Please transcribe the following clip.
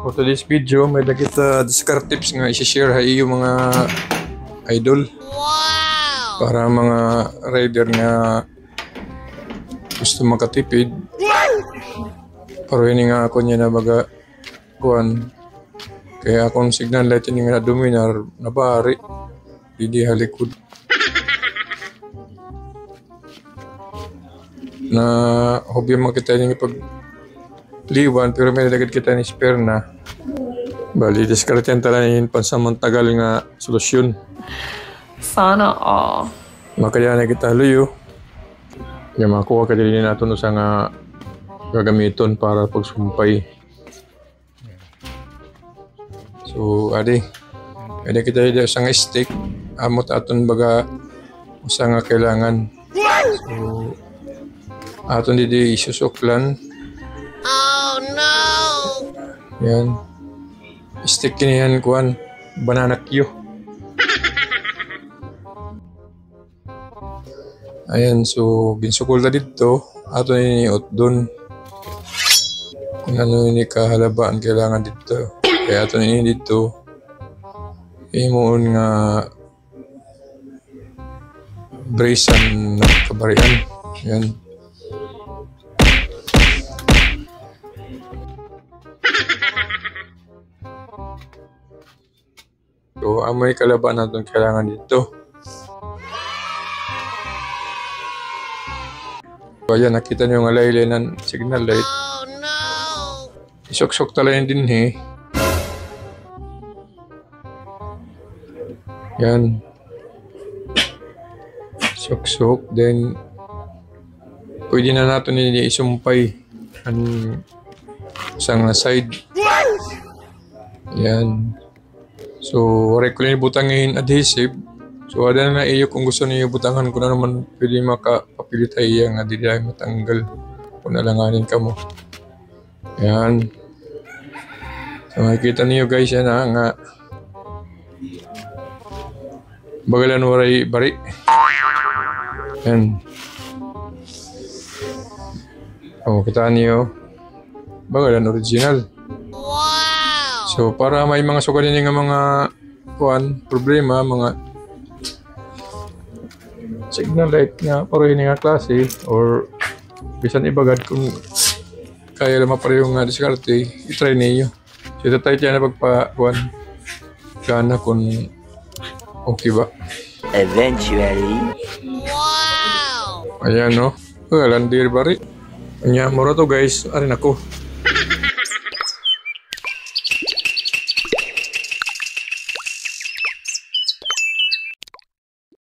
For today's video, may kita discard tips nga i-share ha iyo mga idol. Wow! Para mga rider nga gusto makatipid. Pero yun nga ako niya na baga kuhan. Kaya akong signal light yun nga dominar nabari. Hindi halikod. Na hobby makita niya pag liwan pero may nalagad kita ni spare na. Bali, discard yan talaga yung pansamantagal nga solusyon. Sana all. Makaya na kita luyo. Yung makuha ka din natin sa nga gagamiton para pagsumpay. So, adi. Pwede kita dito sa nga stick. Amot aton baga sa nga kailangan. So, aton dito isusuklan. Oh no! Yan. Stick kinihan kuhan. Banana Q. Ayan, so binsukol na dito. Ato niniot dun. Kung ano ni kahalabaan kailangan dito. Kaya ato nini dito. Imoon nga bracean na kabarian. Yan. So, amoy kalaban natin kailangan dito. So, ayan, nakita nyo yung alaylay ng signal light. Oh no! Isok-sok talaga yun din eh. Yan. Sok-sok. Then, pwede na natin isumpay ang isang side. Yan. So, wari ko lang ibutangin adhesive. So, ada na iyo kung gusto niyo butangan kung ano naman pwede makapapilit ay nga di dahil matanggal kung nalanganin ka mo. Yan. So, makikita niyo guys yan nga bagalan waray bari. Yan. O, kita niyo bagalan original. So, para may mga sugalin nga mga problema, mga signal light nga pareho nga klase or bisan ibagad kung kaya lang mapareho nga diskarte, itry niyo. So, ito tayo dyan na pagpa-kuhan gana kung okay ba. Eventually. Wow! Ayan no. Galan dir bari. Kanya mura to guys, arin ako.